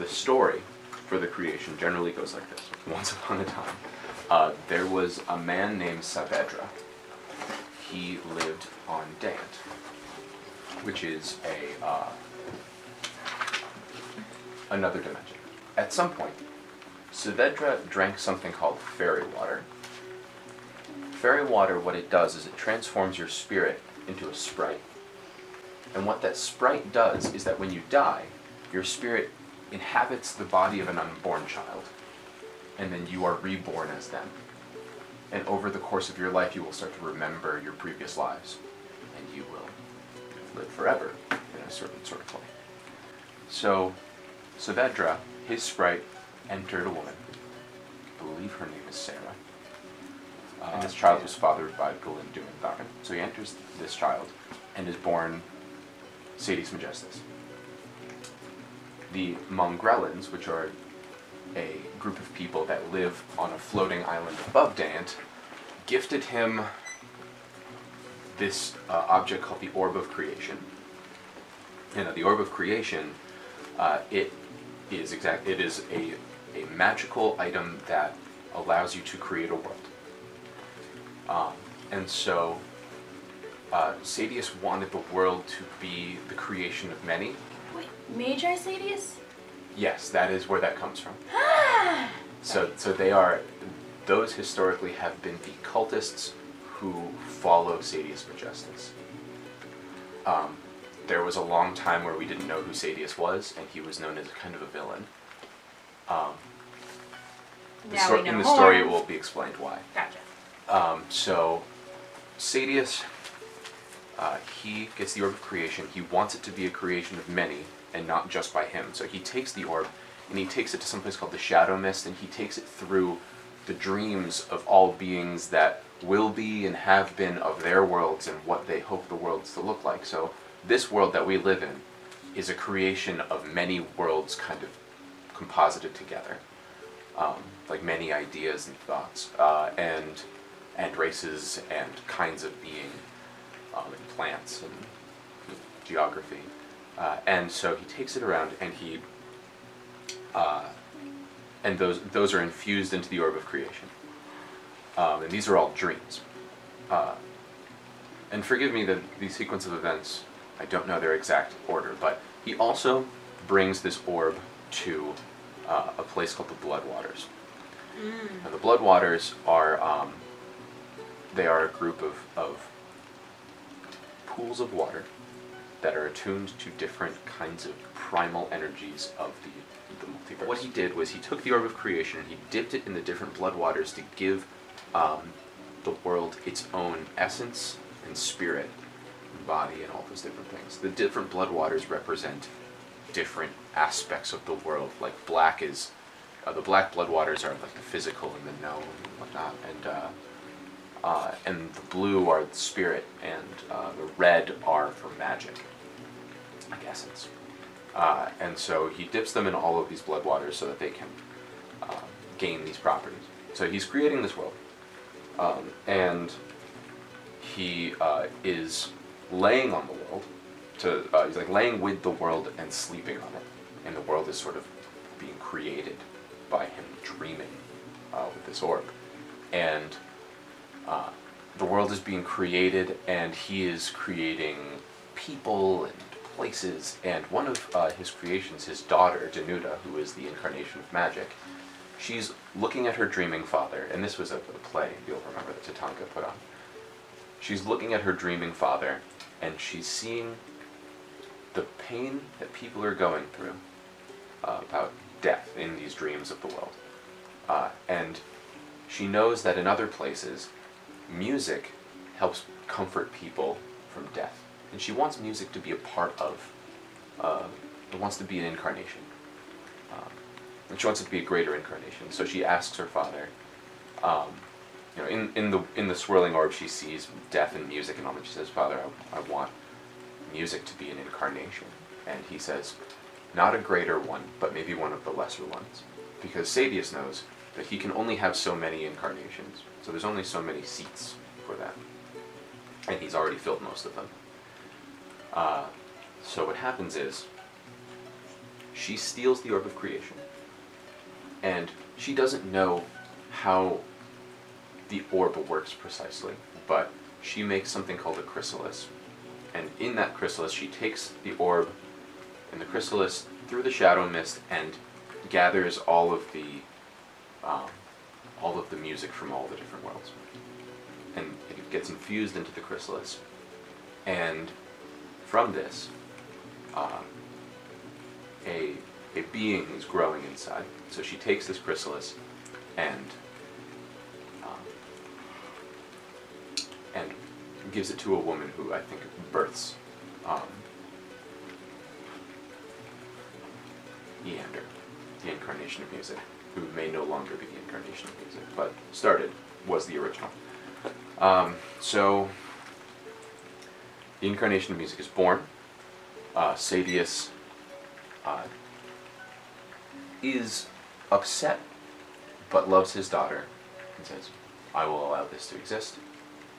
the story for the creation generally goes like this. Once upon a time, there was a man named Saavedra. He lived on Dant, which is another dimension. At some point, Saavedra drank something called fairy water. Fairy water, what it does is it transforms your spirit into a sprite. And what that sprite does is that when you die, your spirit inhabits the body of an unborn child, and then you are reborn as them. And over the course of your life, you will start to remember your previous lives, and you will live forever in a certain sort of way. So, Saavedra, his sprite, entered a woman. I believe her name is Sarah. And this child was fathered by Galindu and Darin. So he enters this child and is born Sadius Magestas. The Mongrelins, which are a group of people that live on a floating island above Dant, gifted him this object called the Orb of Creation. And the Orb of Creation, it is a magical item that allows you to create a world. And so Sadius wanted the world to be the creation of many. Wait, Magi Sadius? Yes, that is where that comes from. So those historically have been the cultists who follow Sadius Magestas. There was a long time where we didn't know who Sadius was, and he was known as kind of a villain. In the story it will be explained why. Gotcha. So Sadius, he gets the Orb of Creation. He wants it to be a creation of many, and not just by him. So he takes the orb, and he takes it to some place called the Shadow Mist, and he takes it through the dreams of all beings that will be and have been of their worlds and what they hope the worlds to look like. So this world that we live in is a creation of many worlds kind of composited together. Like many ideas and thoughts, and races and kinds of being, and plants and geography. And so he takes it around, and and those are infused into the Orb of Creation. And these are all dreams. And forgive me the sequence of events, I don't know their exact order, but he also brings this orb to a place called the Bloodwaters. Now the Bloodwaters are, they are a group of pools of water that are attuned to different kinds of primal energies of the multiverse. What he did was he took the Orb of Creation and he dipped it in the different Bloodwaters to give the world its own essence and spirit and body and all those different things. The different Bloodwaters represent different aspects of the world. Like black is, the black Bloodwaters are like the physical and the known and whatnot, and the blue are the spirit, and the red are for magic, like essence. And so he dips them in all of these Bloodwaters so that they can gain these properties. So he's creating this world, and he is laying on the world. He's like laying with the world and sleeping on it, and the world is sort of being created by him dreaming with this orb. And the world is being created, and he is creating people and places, and one of his creations, his daughter, Danuta, who is the incarnation of magic, she's looking at her dreaming father, and this was a play you'll remember that Tatanka put on. She's looking at her dreaming father, and she's seeing the pain that people are going through about death in these dreams of the world. And she knows that in other places, music helps comfort people from death. And she wants music to be a part of, it wants to be an incarnation. And she wants it to be a greater incarnation. So she asks her father, in the swirling orb she sees death and music and all that. She says, "Father, I want music to be an incarnation." And he says, not a greater one, but maybe one of the lesser ones. Because Sadius knows that he can only have so many incarnations. So there's only so many seats for that. And he's already filled most of them. So what happens is, she steals the Orb of Creation, and she doesn't know how the orb works precisely, but she makes something called a chrysalis, and in that chrysalis she takes the orb and the chrysalis through the shadow mist and gathers all of the music from all the different worlds, and it gets infused into the chrysalis, and from this a being is growing inside. So she takes this chrysalis and gives it to a woman who I think births Eander, the incarnation of music, who may no longer be the incarnation of music, but was the original. So the incarnation of music is born. Sadius is upset, but loves his daughter and says, I will allow this to exist,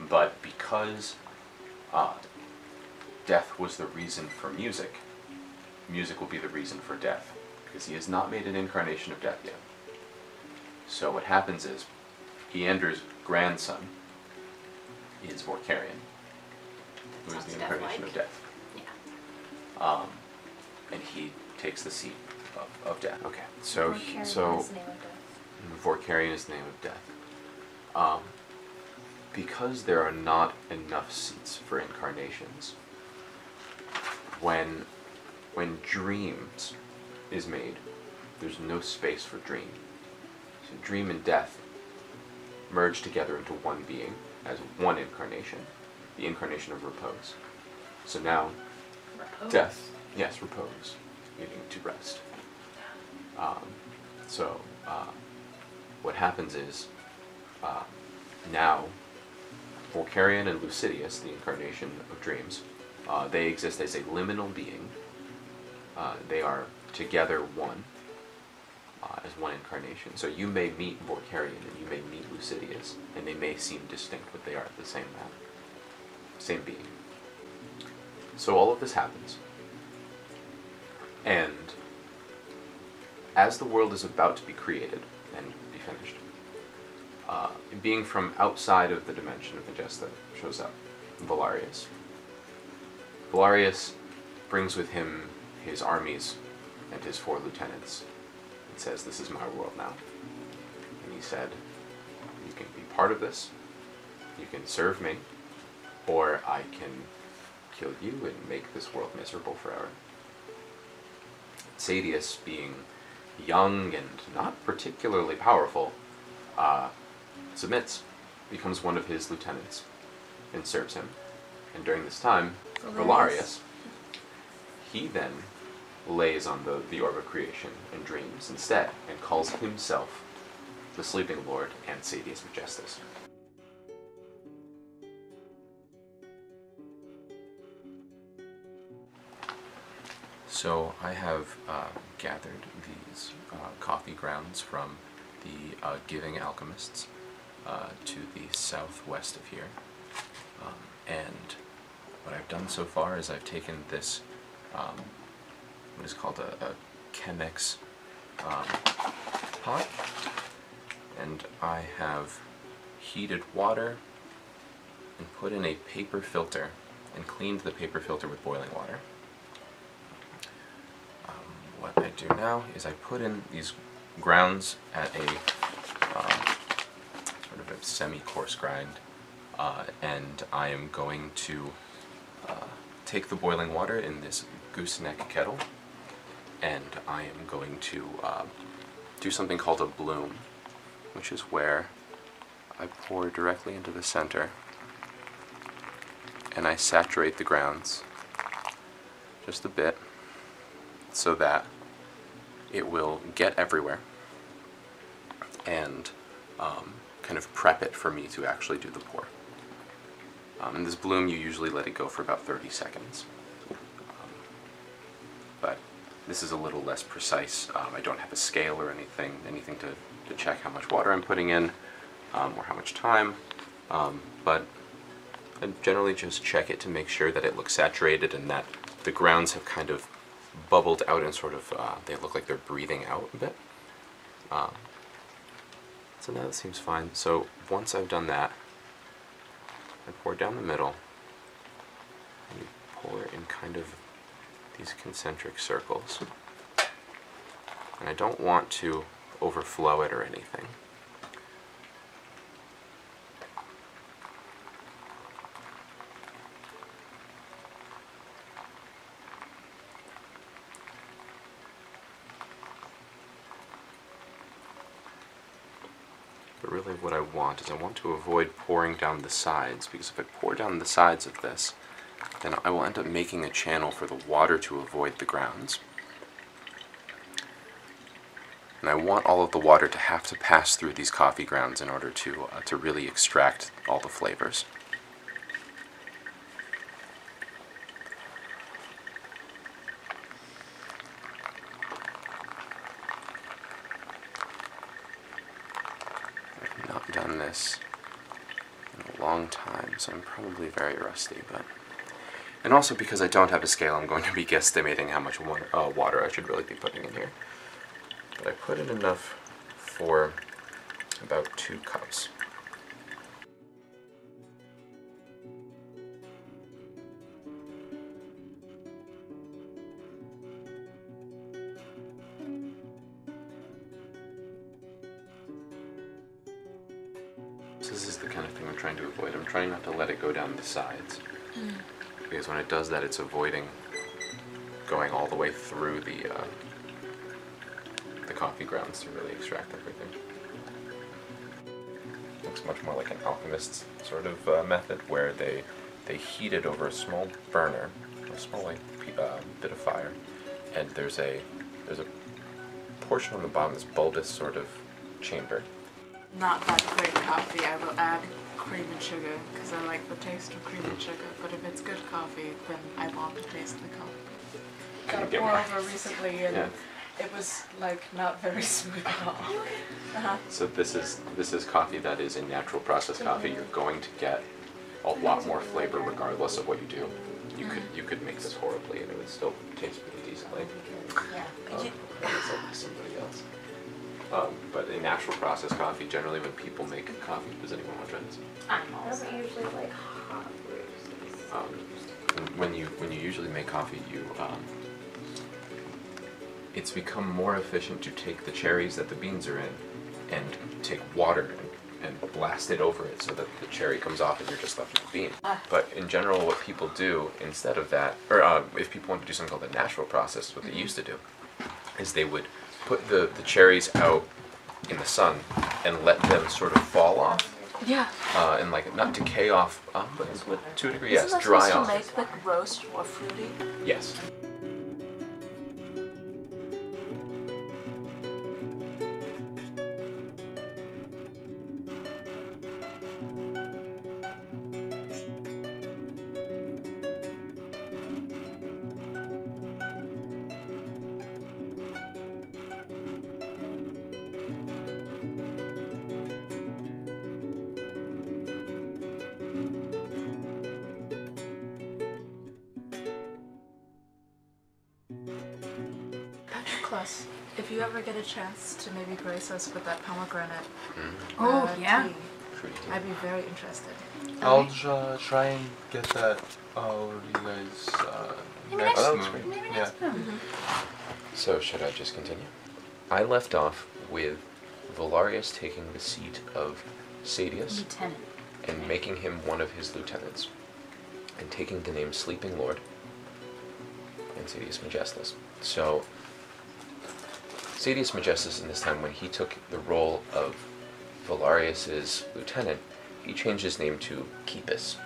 but because death was the reason for music, music will be the reason for death, because he has not made an incarnation of death yet. So what happens is, Eander's grandson is Vorkarion, who is the incarnation of death. Yeah. And he takes the seat of death. Okay, so Vorkarion is the name of death. Vorkarion is the name of death. Because there are not enough seats for incarnations, when dreams is made, there's no space for dream. So dream and death merge together into one being as one incarnation, the incarnation of repose. So now, Repose. death, yes, repose, meaning to rest. What happens is, now, Vorkarion and Lucidius, the incarnation of dreams, they exist as a liminal being. They are together one, as one incarnation. So you may meet Vorkarion and you may meet Lucidius, and they may seem distinct, but they are the same man, same being. So all of this happens, and as the world is about to be created and be finished, a being from outside of the dimension of Magesta shows up, Valarius. Valarius brings with him his armies and his 4 lieutenants and says, this is my world now. And he said, you can be part of this, you can serve me, or I can kill you and make this world miserable forever. Sadius, being young and not particularly powerful, submits, becomes one of his lieutenants, and serves him. And during this time, Valarius, he then lays on the Orb of Creation and dreams instead, and calls himself the Sleeping Lord and Sadius Majestus. So I have gathered these coffee grounds from the Giving Alchemists to the southwest of here. And what I've done so far is I've taken this, what is called a Chemex pot, and I have heated water and put in a paper filter and cleaned the paper filter with boiling water. What I do now is I put in these grounds at a sort of a semi-coarse grind, and I am going to take the boiling water in this gooseneck kettle, and I am going to do something called a bloom, which is where I pour directly into the center, and I saturate the grounds just a bit so that it will get everywhere and kind of prep it for me to actually do the pour. In this bloom, you usually let it go for about 30 seconds. But this is a little less precise. I don't have a scale or anything to check how much water I'm putting in or how much time. But I generally just check it to make sure that it looks saturated and that the grounds have kind of bubbled out and sort of, they look like they're breathing out a bit. So now that seems fine. So once I've done that, I pour it down the middle, and you pour it in kind of these concentric circles. And I don't want to overflow it or anything. But really what I want is I want to avoid pouring down the sides, because if I pour down the sides of this, then I will end up making a channel for the water to avoid the grounds. And I want all of the water to have to pass through these coffee grounds in order to really extract all the flavors. I've not done this in a long time, so I'm probably very rusty, but... And also because I don't have a scale, I'm going to be guesstimating how much water I should really be putting in here. But I put in enough for about 2 cups. So this is the kind of thing I'm trying to avoid. I'm trying not to let it go down the sides. Because when it does that, it's avoiding going all the way through the coffee grounds to really extract everything. Looks much more like an alchemist's sort of method, where they heat it over a small burner, a small bit of fire, and there's a portion on the bottom, this bulbous sort of chamber. Not that great coffee. I will add cream and sugar because I like the taste of cream and sugar. But if it's good coffee, then I want to taste the coffee. Got a pour over recently, and it was like not very smooth at all. So this is coffee that is a natural processed coffee. You're going to get a lot more flavor regardless of what you do. You could make this horribly and it would still taste pretty decently. Somebody else. But a natural processed coffee, generally when people make coffee, does anyone want to try this? I don't usually like hot brews. When you usually make coffee, it's become more efficient to take the cherries that the beans are in and take water and blast it over it so that the cherry comes off and you're just left with the bean. But in general, what people do instead of that, or if people want to do something called the natural process, what they used to do is they would put the cherries out in the sun and let them sort of fall off. Yeah. And like not decay off, but to a degree, Isn't yes, that dry supposed off. to make the roast more fruity? Yes. Plus, if you ever get a chance to maybe grace us with that pomegranate yeah. tea, I'd be very interested. I'll try and get that over to you guys next movie. Yeah. So should I just continue? I left off with Valarius taking the seat of Sadius Lieutenant. and making him one of his lieutenants, and taking the name Sleeping Lord and Sadius Magestus. So Sadius Magestus, in this time when he took the role of Valarius's lieutenant, he changed his name to Kepis.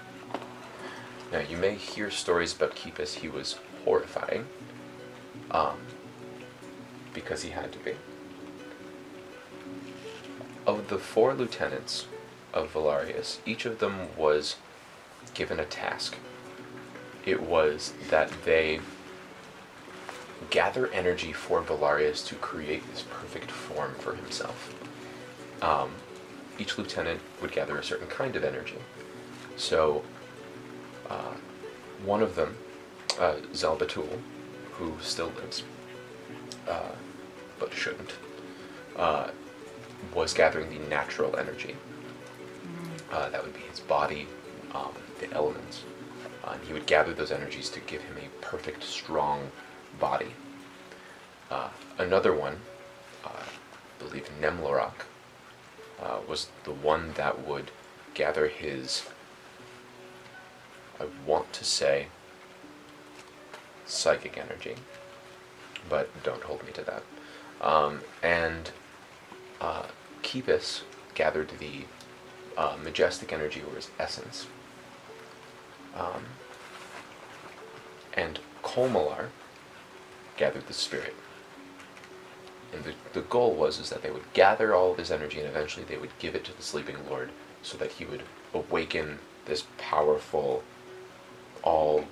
Now you may hear stories about Kepis. He was horrifying, because he had to be. Of the 4 lieutenants of Valarius, each of them was given a task. It was that they gather energy for Valarius to create this perfect form for himself. Each lieutenant would gather a certain kind of energy. So one of them, Zalbatul, who still lives, but shouldn't, was gathering the natural energy. That would be his body, the elements. And he would gather those energies to give him a perfect, strong body. Another one, I believe Nemlorok, was the one that would gather his, I want to say, psychic energy, but don't hold me to that. And Kipis gathered the majestic energy, or his essence. And Kolmalar gathered the spirit. And the goal was that they would gather all of his energy, and eventually they would give it to the sleeping lord, so that he would awaken this powerful, all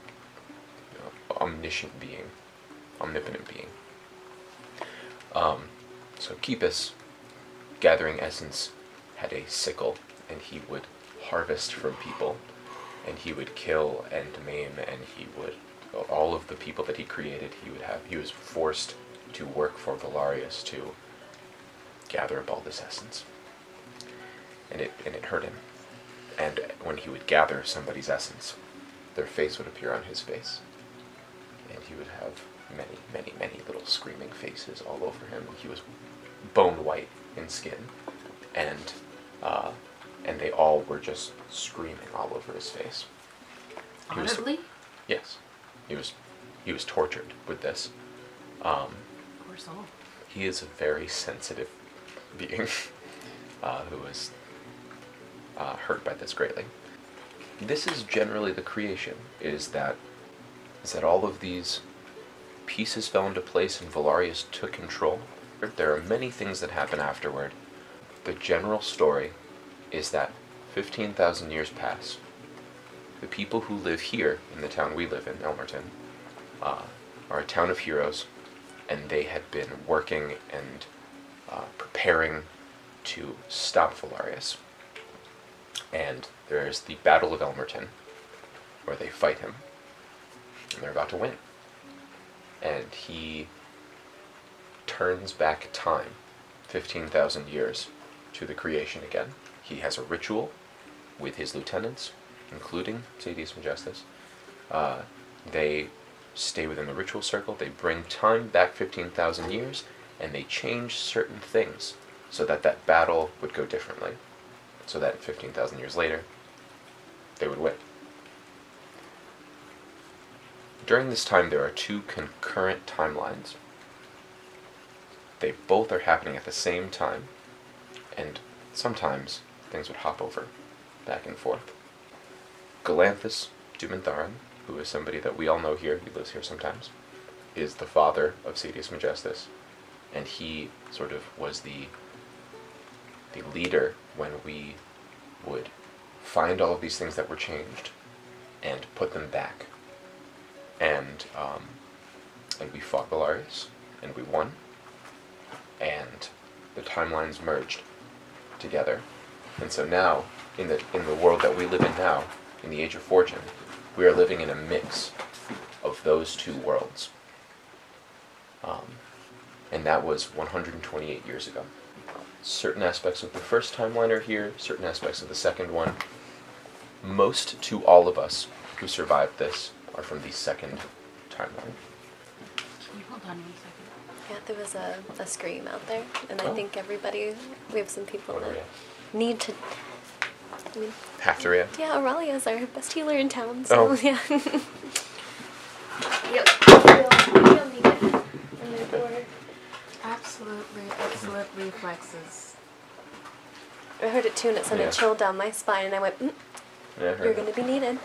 omniscient being, omnipotent being. So Kipis, gathering essence, had a sickle, and he would harvest from people, and he would kill and maim, and he would, all of the people that he created, he was forced to work for Valarius to gather up all this essence. And it hurt him. And when he would gather somebody's essence, their face would appear on his face. And he would have many, many, many little screaming faces all over him. He was bone white in skin. And they all were just screaming all over his face. Audibly? Yes. He was tortured with this. Poor soul. He is a very sensitive being who was hurt by this greatly. This is generally the creation, is that all of these pieces fell into place and Valarius took control. There are many things that happen afterward. The general story is that 15,000 years pass. The people who live here in the town we live in, Elmerton, are a town of heroes, and they had been working and preparing to stop Valarius. And there's the Battle of Elmerton, where they fight him, and they're about to win. And he turns back time, 15,000 years, to the creation again. He has a ritual with his lieutenants, including Sadius Magestus. They stay within the ritual circle, they bring time back 15,000 years, and they change certain things so that that battle would go differently. So that 15,000 years later, they would win. During this time, there are two concurrent timelines. They both are happening at the same time, and sometimes things would hop over, back and forth. Galanthus Dumantharan, who is somebody that we all know here, he lives here sometimes, is the father of Sadius Magestus, and he sort of was the leader when we would find all of these things that were changed and put them back. And we fought Valarius, and we won, and the timelines merged together. And so now, in the world that we live in now, in the Age of Fortune, we are living in a mix of those two worlds. And that was 128 years ago. Certain aspects of the first timeline are here, certain aspects of the second one. Most to all of us who survived this are from the second timeline. Can you hold on 1 second? Yeah, there was a scream out there, and I think we have some people What that are we at? need to, I mean, Have to react? yeah, Aurelia's our best healer in town, so yeah. Yep. We'll need it. And the door. Absolutely excellent reflexes. I heard it too, and it sent Yeah. a chill down my spine, and I went, Yeah, I heard you're that. going to be needed.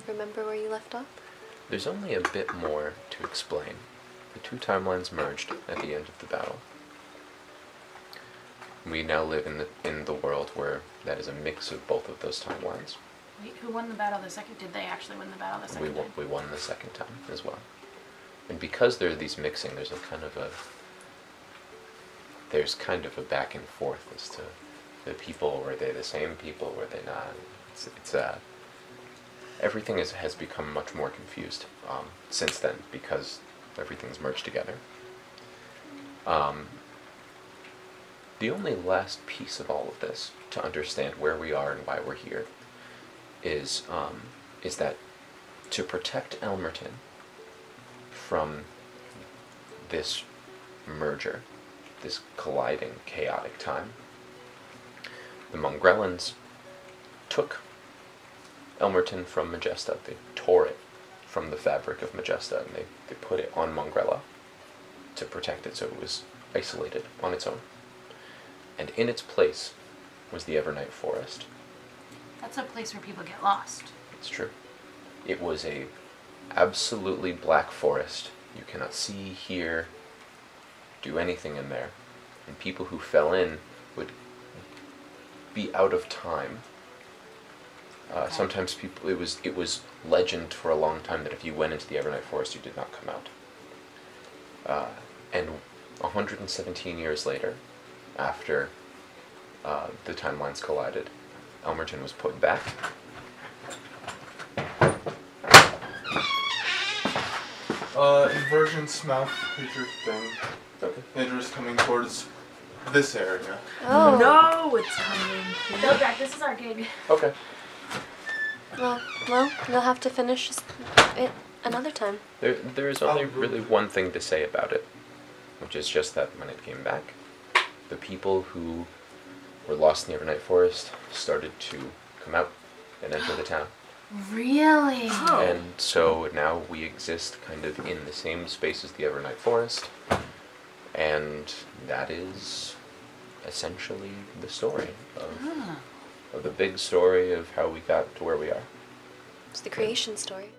Remember where you left off? There's only a bit more to explain. The two timelines merged at the end of the battle. We now live in the world where that is a mix of both of those timelines. Wait, who won the battle the second? Did they actually win the battle the second time? We won the second time as well. And because there's these mixing, there's kind of a back and forth as to the people. Were they the same people? Were they not? everything has become much more confused since then because everything's merged together. The only last piece of all of this to understand where we are and why we're here is that to protect Elmerton from this merger, this colliding, chaotic time, the Mongrelans took Elmerton from Magesta. They tore it from the fabric of Magesta, and they put it on Mongrella to protect it so it was isolated on its own. And in its place was the Evernight Forest. That's a place where people get lost. It's true. It was a absolutely black forest. You cannot see, hear, do anything in there. And people who fell in would be out of time. Sometimes people, it was legend for a long time that if you went into the Evernight Forest, you did not come out. And 117 years later, after the timelines collided, Elmerton was put back. Inversion smouth creature thing. Okay. Dangerous coming towards this area. Oh. No, it's coming. Beldrake, this is our gig. Okay. Well, you'll have to finish it another time. There is only really one thing to say about it, which is just that when it came back, the people who were lost in the Evernight Forest started to come out and enter the town. Really? Oh. And so now we exist kind of in the same space as the Evernight Forest, and that is essentially the story of the big story of how we got to where we are. It's the creation story.